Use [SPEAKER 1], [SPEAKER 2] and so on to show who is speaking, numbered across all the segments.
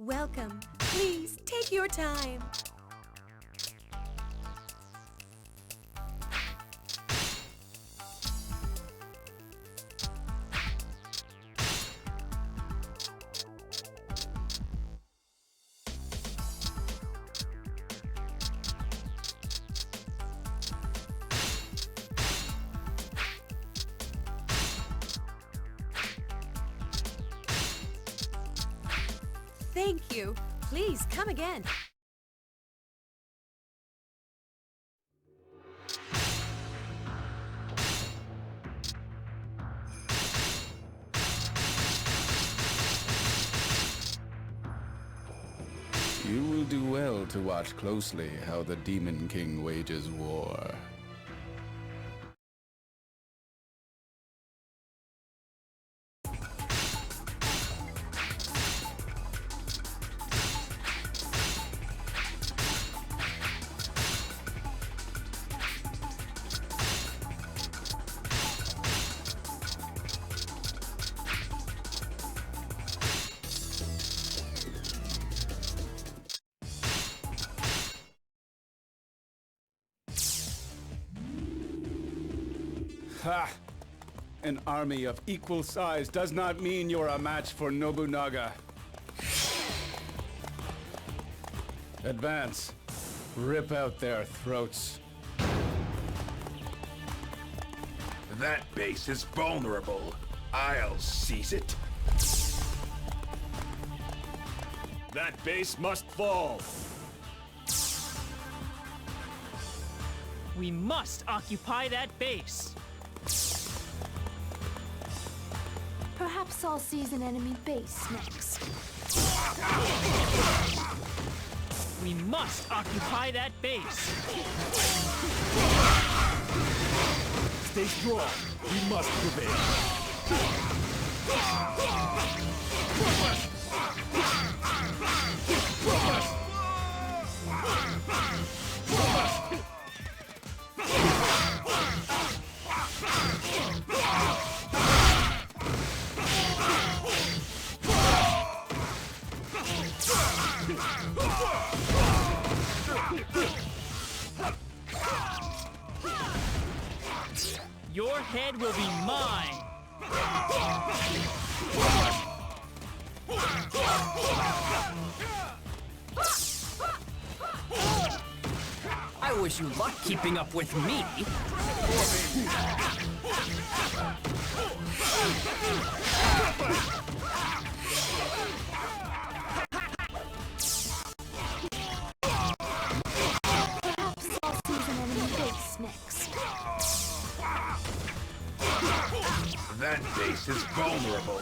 [SPEAKER 1] Welcome. Please take your time. Thank you. Please come again.
[SPEAKER 2] You will do well to watch closely how the Demon King wages war. Ha! An army of equal size does not mean you're a match for Nobunaga. Advance. Rip out their throats.
[SPEAKER 3] That base is vulnerable. I'll seize it.
[SPEAKER 4] That base must fall.
[SPEAKER 5] We must occupy that base.
[SPEAKER 6] Perhaps I'll seize an enemy base next.
[SPEAKER 5] We must occupy that base.
[SPEAKER 4] Stay strong. We must prevail.
[SPEAKER 5] Your head will be mine.
[SPEAKER 7] I wish you luck keeping up with me.
[SPEAKER 6] Perhaps I'll seize an enemy base next.
[SPEAKER 3] That base is vulnerable.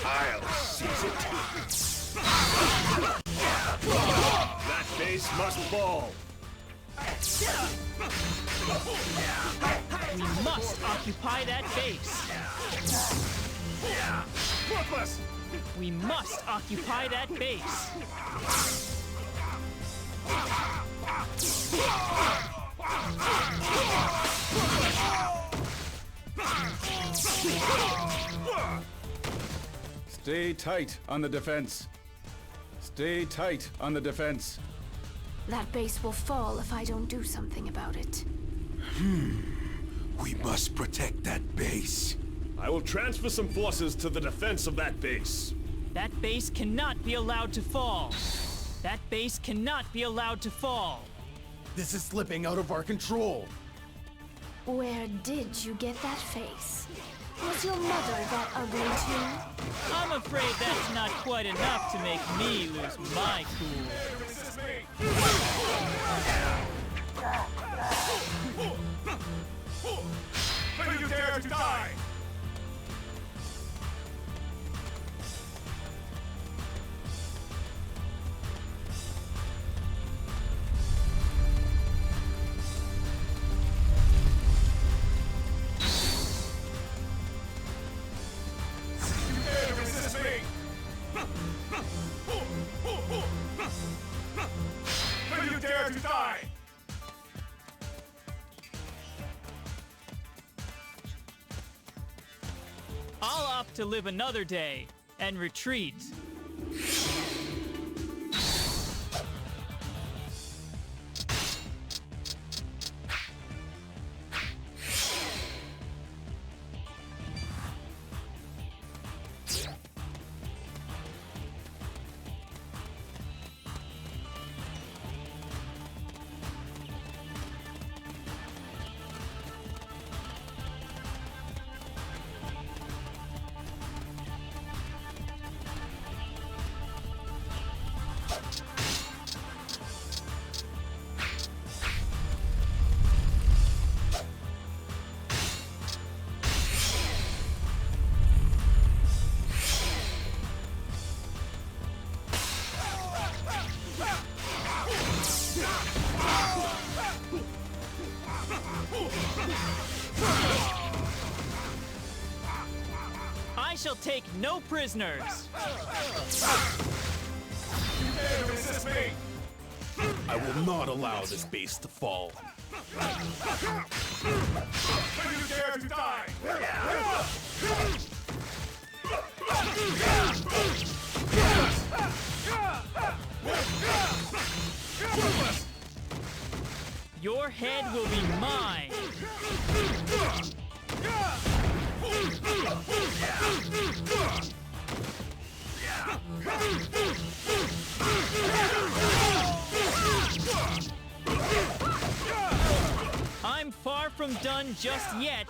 [SPEAKER 3] I'll seize it.
[SPEAKER 4] That base must fall.
[SPEAKER 5] We must occupy that base.
[SPEAKER 4] Ruthless!
[SPEAKER 5] We must occupy that base.
[SPEAKER 2] Stay tight on the defense. Stay tight on the defense.
[SPEAKER 6] That base will fall if I don't do something about it.
[SPEAKER 3] We must protect that base.
[SPEAKER 4] I will transfer some forces to the defense of that base.
[SPEAKER 5] That base cannot be allowed to fall. That base cannot be allowed to fall.
[SPEAKER 4] This is slipping out of our control.
[SPEAKER 6] Where did you get that face? Was your mother that ugly too?
[SPEAKER 5] I'm afraid that's not quite enough to make me lose my cool.
[SPEAKER 4] Will you dare to die? Will you dare to die?
[SPEAKER 5] I'll opt to live another day and retreat. shall take no prisoners.
[SPEAKER 4] Resist me! I will not allow this base to fall. Will you dare to die?
[SPEAKER 5] Your head will be mine. I'm far from done just yet.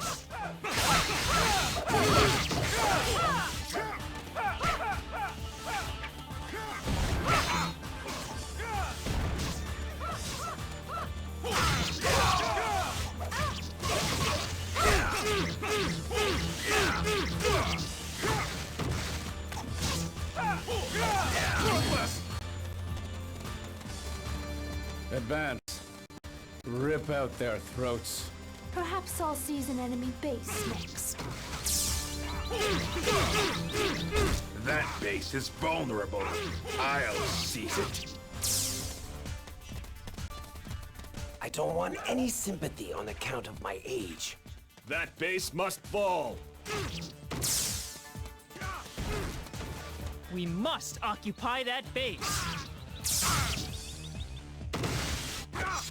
[SPEAKER 2] Advance. Rip out their throats.
[SPEAKER 6] Perhaps I'll seize an enemy base next.
[SPEAKER 3] That base is vulnerable. I'll seize it.
[SPEAKER 8] I don't want any sympathy on account of my age.
[SPEAKER 4] That base must fall.
[SPEAKER 5] We must occupy that base.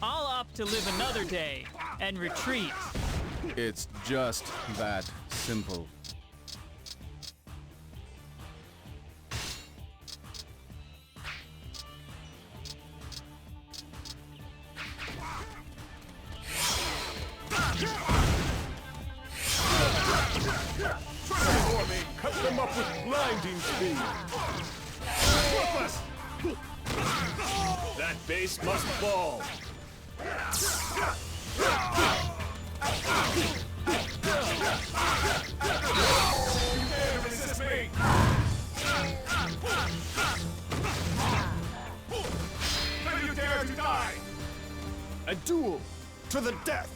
[SPEAKER 5] I'll opt to live another day and retreat.
[SPEAKER 2] It's just that simple.
[SPEAKER 4] For me, cut them up with blinding speed. That base must fall. Resist me! Will you dare to die? A duel to the death!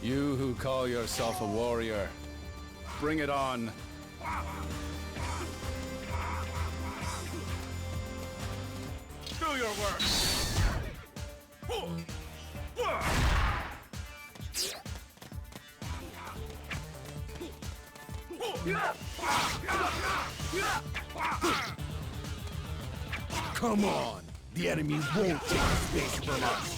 [SPEAKER 2] You who call yourself a warrior, bring it on.
[SPEAKER 4] Do your work!
[SPEAKER 3] Come on! The enemy won't take space from us!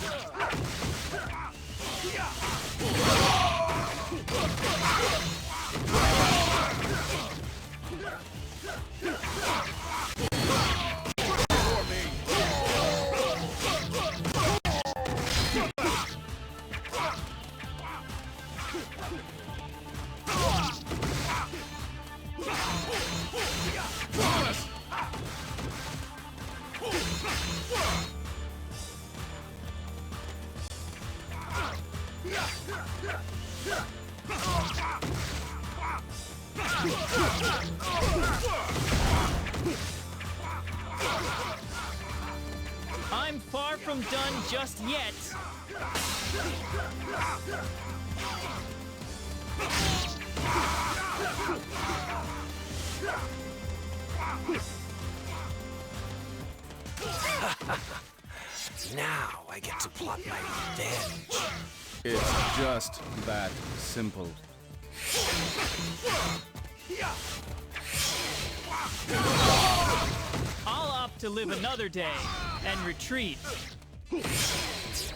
[SPEAKER 5] I'm far from done just yet.
[SPEAKER 8] Now I get to plot my revenge.
[SPEAKER 2] It's just that simple.
[SPEAKER 5] I'll opt to live another day and retreat.
[SPEAKER 3] This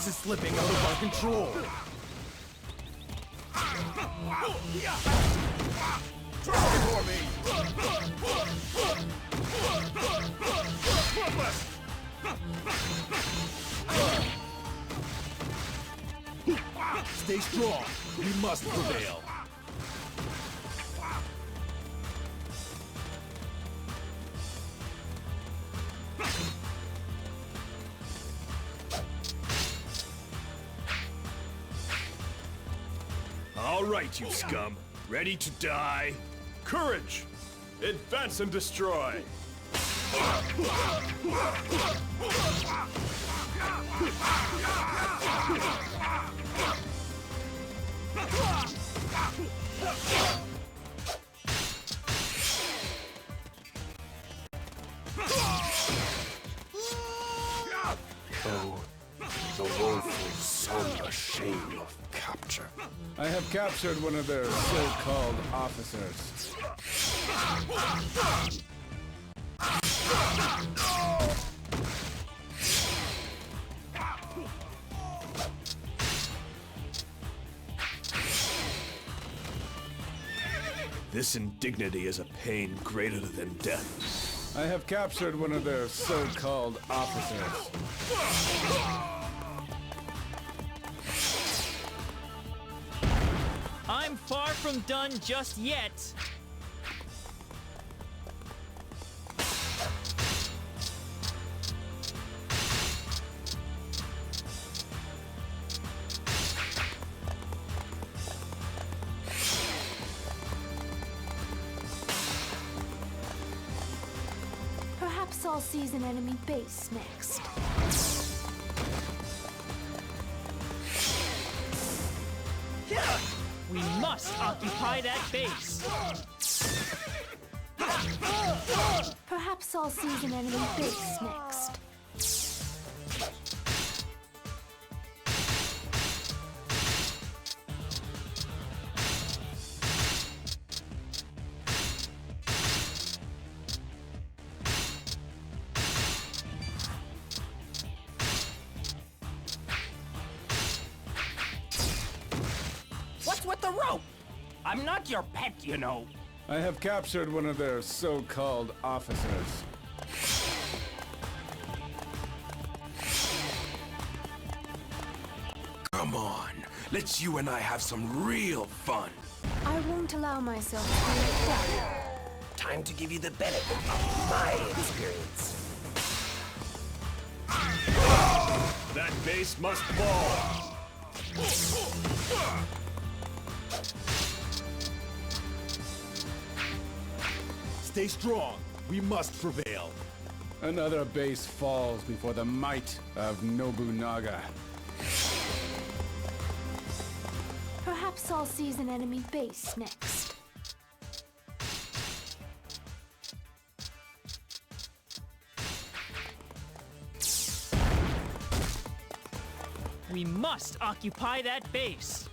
[SPEAKER 3] is slipping out of our control!
[SPEAKER 4] Try for me!
[SPEAKER 3] Stay strong! We must prevail!
[SPEAKER 4] All right, you scum. Ready to die? Courage! Advance and destroy!
[SPEAKER 3] Oh, the woeful, somber shame of capture.
[SPEAKER 2] I have captured one of their so-called officers.
[SPEAKER 4] This indignity is a pain greater than death.
[SPEAKER 2] I have captured one of their so-called officers.
[SPEAKER 5] I'm far from done just yet.
[SPEAKER 6] Perhaps I'll seize an enemy base next.
[SPEAKER 5] We must occupy that base.
[SPEAKER 6] Perhaps I'll seize an enemy base next.
[SPEAKER 7] What's with the rope? I'm not your pet, you know.
[SPEAKER 2] I have captured one of their so-called officers.
[SPEAKER 3] Come on, let's you and I have some real fun.
[SPEAKER 6] I won't allow myself to be let down.
[SPEAKER 8] Time to give you the benefit of my experience.
[SPEAKER 4] That base must fall.
[SPEAKER 3] Stay strong. We must prevail.
[SPEAKER 2] Another base falls before the might of Nobunaga.
[SPEAKER 6] Perhaps I'll seize an enemy base next.
[SPEAKER 5] We must occupy that base.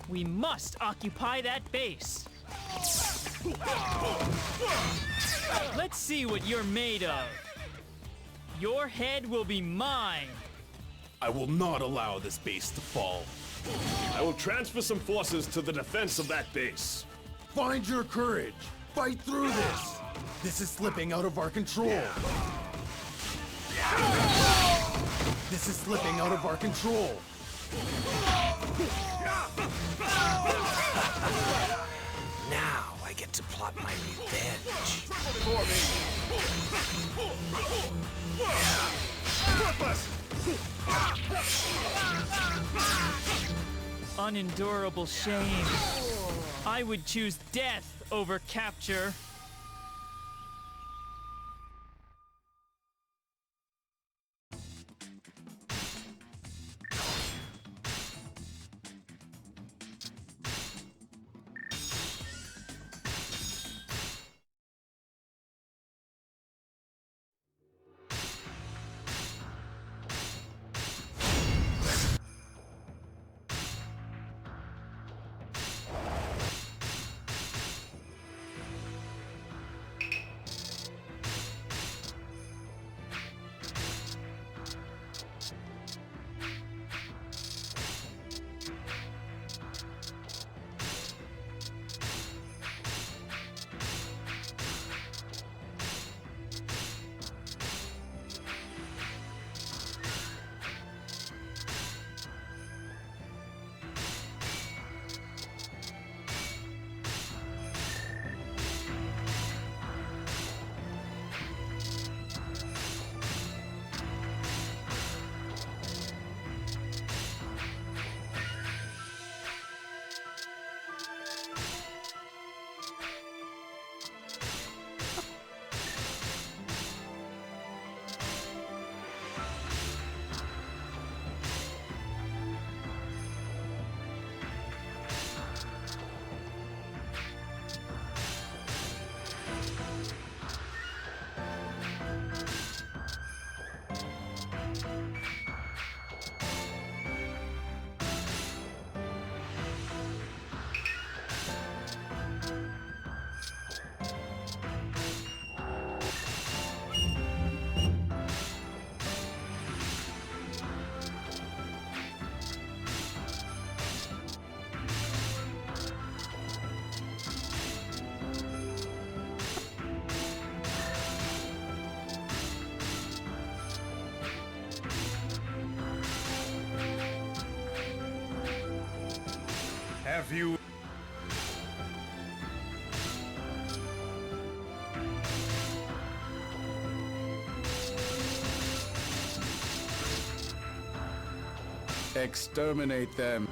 [SPEAKER 5] We must occupy that base. Let's see what you're made of. Your head will be mine.
[SPEAKER 3] I will not allow this base to fall.
[SPEAKER 4] I will transfer some forces to the defense of that base.
[SPEAKER 3] Find your courage. Fight through this. This is slipping out of our control. This is slipping out of our control.
[SPEAKER 8] Now I get to plot my revenge.
[SPEAKER 5] Unendurable shame. I would choose death over capture.
[SPEAKER 4] Have you...
[SPEAKER 2] Exterminate them.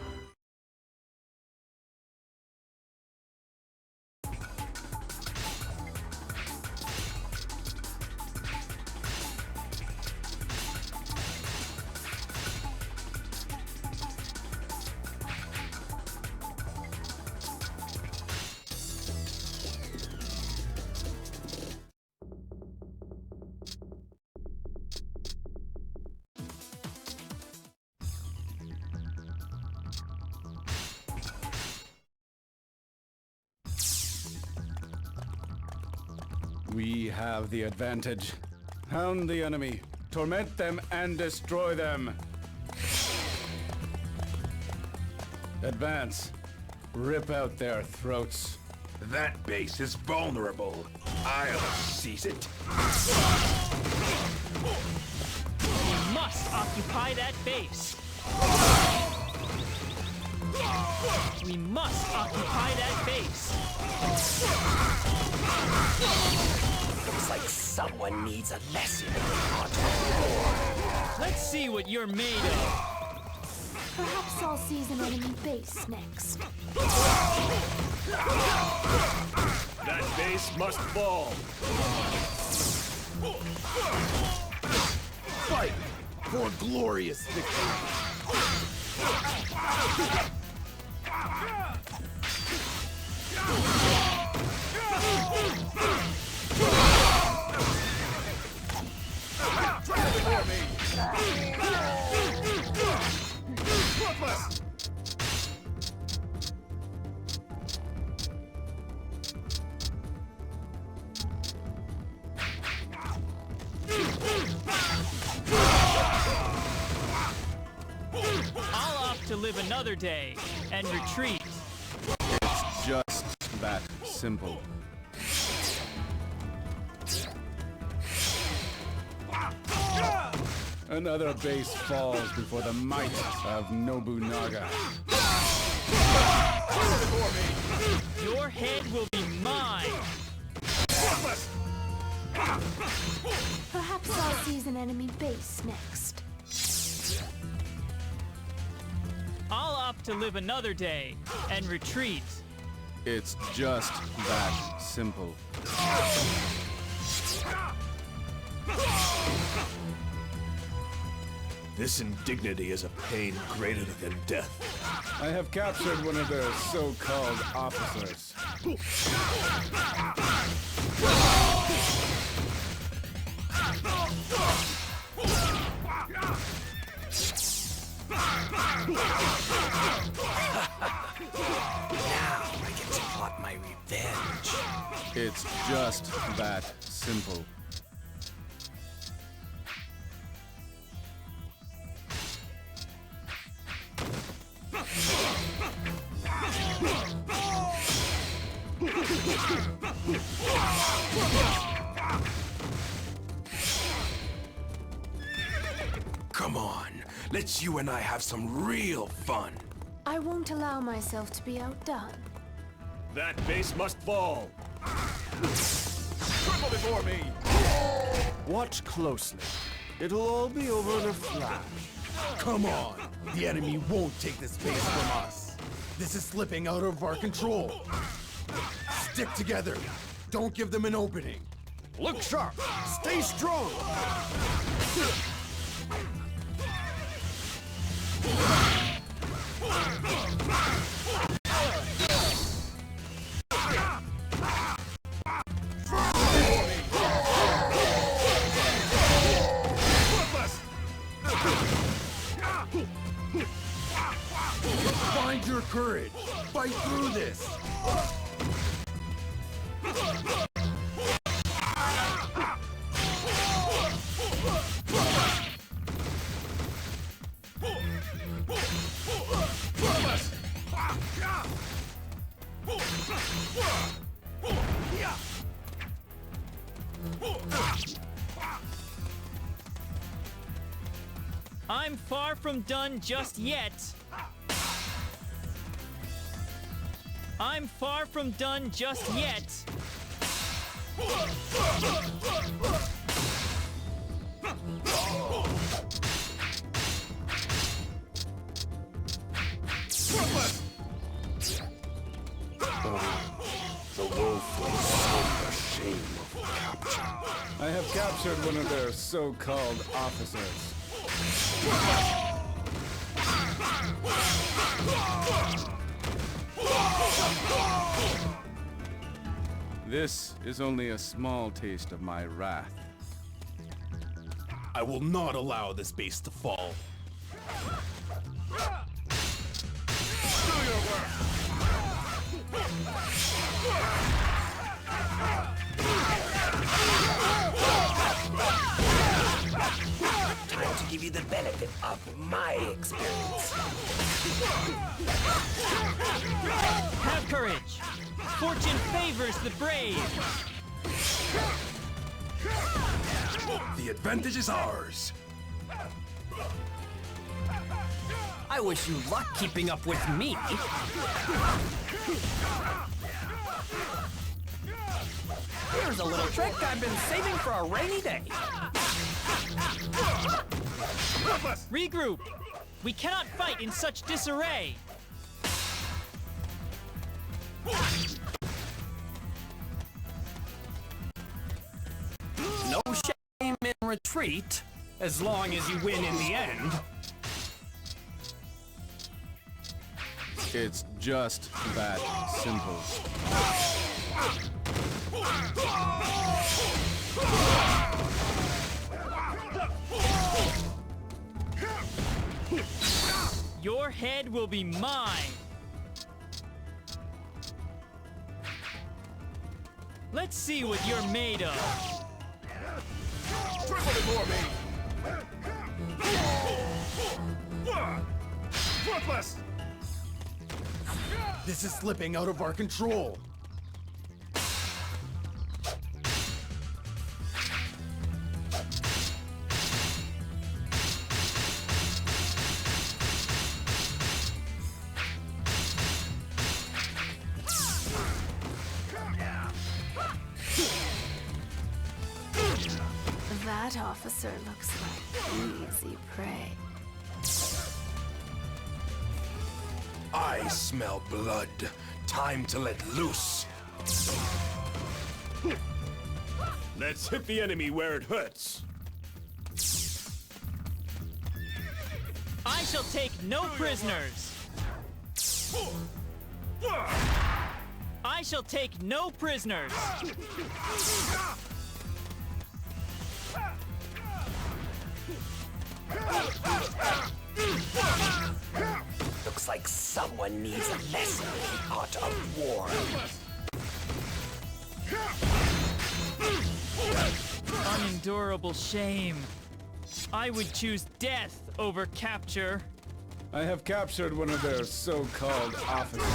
[SPEAKER 2] We have the advantage. Hound the enemy, torment them and destroy them. Advance. Rip out their throats.
[SPEAKER 4] That base is vulnerable. I'll seize it.
[SPEAKER 5] We must occupy that base. We must occupy that base.
[SPEAKER 8] Looks like someone needs a lesson in contact war.
[SPEAKER 5] Let's see what you're made of.
[SPEAKER 6] Perhaps I'll seize an enemy base next.
[SPEAKER 4] That base must fall.
[SPEAKER 3] Fight for glorious victory.
[SPEAKER 5] I'll opt to live another day and retreat.
[SPEAKER 2] It's just that simple. Another base falls before the might of Nobunaga.
[SPEAKER 5] Your head will be mine.
[SPEAKER 6] Perhaps I'll seize an enemy base next.
[SPEAKER 5] I'll opt to live another day and retreat.
[SPEAKER 2] It's just that simple.
[SPEAKER 4] This indignity is a pain greater than death.
[SPEAKER 2] I have captured one of their so-called officers.
[SPEAKER 8] Now I get to plot my revenge.
[SPEAKER 2] It's just that simple.
[SPEAKER 4] Come on, let's you and I have some real fun.
[SPEAKER 6] I won't allow myself to be outdone.
[SPEAKER 4] That base must fall. Triple before me.
[SPEAKER 3] Watch closely. It'll all be over in a flash. Come on! The enemy won't take this base from us. This is slipping out of our control. Stick together. Don't give them an opening.
[SPEAKER 4] Look sharp. Stay strong.
[SPEAKER 3] Find your courage. Fight through this.
[SPEAKER 5] I'm far from done just yet. I'm far from done just yet.
[SPEAKER 8] The wolf will suffer the shame of capture.
[SPEAKER 2] I have captured one of their so-called officers. This is only a small taste of my wrath.
[SPEAKER 3] I will not allow this base to fall.
[SPEAKER 8] Time to give you the benefit of my experience.
[SPEAKER 5] Have courage. Fortune favors the brave.
[SPEAKER 3] The advantage is ours.
[SPEAKER 7] I wish you luck keeping up with me. Here's a little trick I've been saving for a rainy day.
[SPEAKER 5] Regroup. We cannot fight in such disarray.
[SPEAKER 7] No shame in retreat, as long as you win in the end.
[SPEAKER 2] It's just that simple.
[SPEAKER 5] Your head will be mine. Let's see what you're made of.
[SPEAKER 3] This is slipping out of our control.
[SPEAKER 6] That officer looks like easy prey.
[SPEAKER 8] I smell blood. Time to let loose.
[SPEAKER 4] Let's hit the enemy where it hurts.
[SPEAKER 5] I shall take no prisoners. I shall take no prisoners.
[SPEAKER 8] Looks like someone needs a lesson in the art of war.
[SPEAKER 5] Unendurable shame. I would choose death over capture.
[SPEAKER 2] I have captured one of their so-called officers.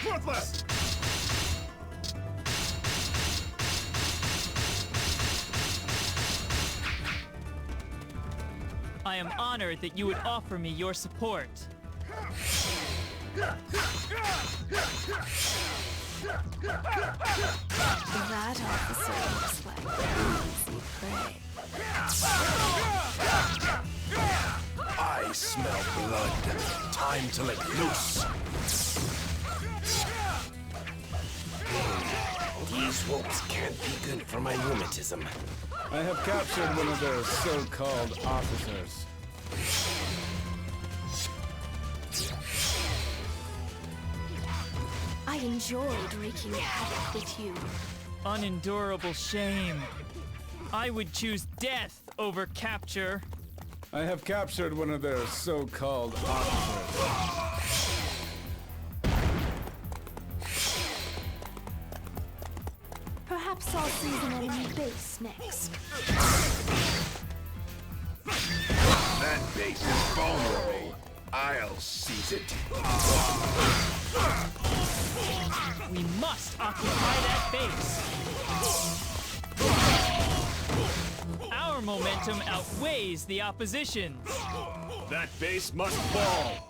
[SPEAKER 4] Worthless!
[SPEAKER 5] I am honored that you would offer me your support.
[SPEAKER 6] That officer looks like easy prey.
[SPEAKER 8] I smell blood. Time to let loose. These ropes can't be good for my rheumatism.
[SPEAKER 2] I have captured one of their so-called officers.
[SPEAKER 6] I enjoyed wreaking havoc with you.
[SPEAKER 5] Unendurable shame. I would choose death over capture.
[SPEAKER 2] I have captured one of their so-called officers.
[SPEAKER 6] Perhaps I'll seize an enemy base next.
[SPEAKER 8] That base is vulnerable. I'll seize it.
[SPEAKER 5] We must occupy that base. Our momentum outweighs the opposition's.
[SPEAKER 4] That base must fall.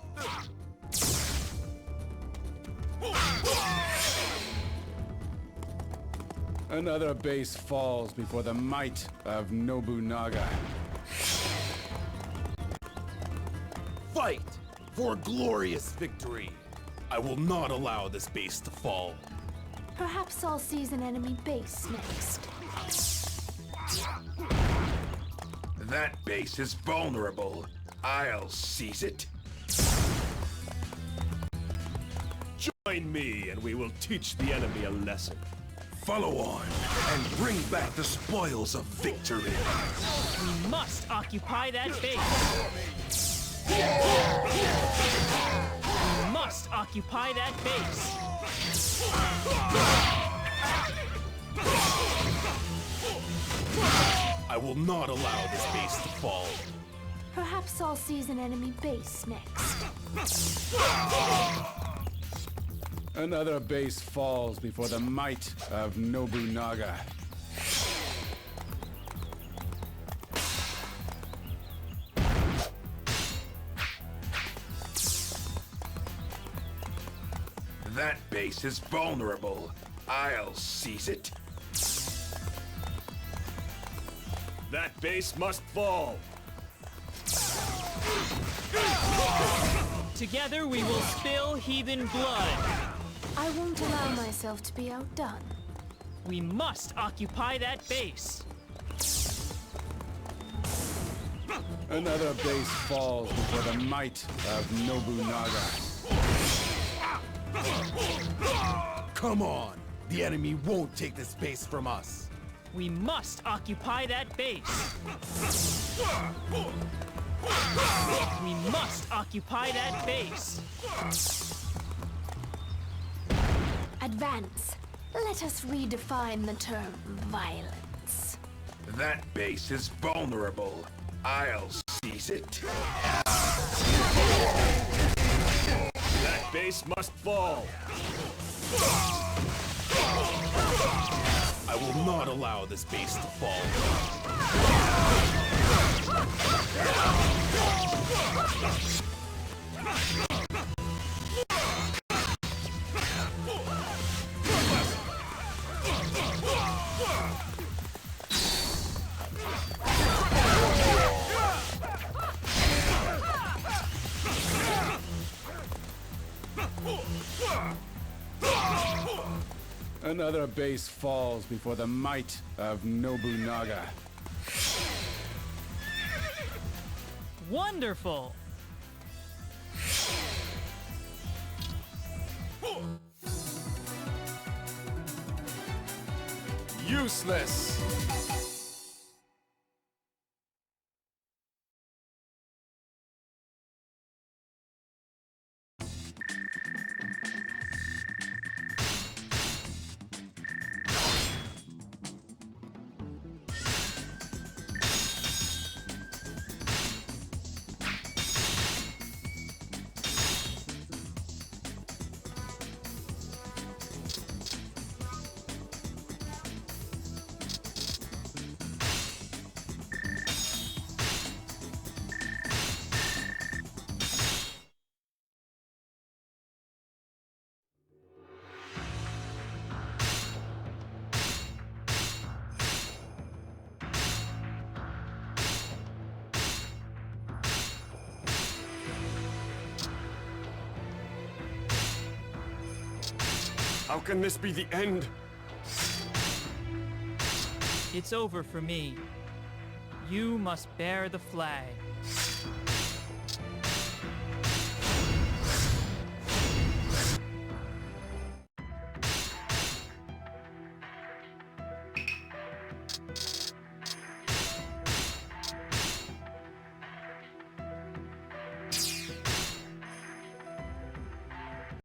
[SPEAKER 2] Another base falls before the might of Nobunaga.
[SPEAKER 3] Fight for a glorious victory. I will not allow this base to fall.
[SPEAKER 6] Perhaps I'll seize an enemy base next.
[SPEAKER 8] That base is vulnerable. I'll seize it.
[SPEAKER 4] Join me and we will teach the enemy a lesson.
[SPEAKER 8] Follow on and bring back the spoils of victory.
[SPEAKER 5] We must occupy that base. We must occupy that base.
[SPEAKER 3] I will not allow this base to fall.
[SPEAKER 6] Perhaps I'll seize an enemy base next.
[SPEAKER 2] Another base falls before the might of Nobunaga.
[SPEAKER 8] That base is vulnerable. I'll seize it.
[SPEAKER 4] That base must fall.
[SPEAKER 5] Together we will spill heathen blood.
[SPEAKER 6] I won't allow myself to be outdone.
[SPEAKER 5] We must occupy that base.
[SPEAKER 2] Another base falls before the might of Nobunaga.
[SPEAKER 3] Come on! The enemy won't take this base from us.
[SPEAKER 5] We must occupy that base. We must occupy that base.
[SPEAKER 6] Advance. Let us redefine the term violence.
[SPEAKER 8] That base is vulnerable. I'll seize it.
[SPEAKER 4] That base must fall.
[SPEAKER 3] I will not allow this base to fall.
[SPEAKER 2] Another base falls before the might of Nobunaga.
[SPEAKER 5] Wonderful!
[SPEAKER 2] Useless!
[SPEAKER 4] How can this be the end?
[SPEAKER 5] It's over for me. You must bear the flag.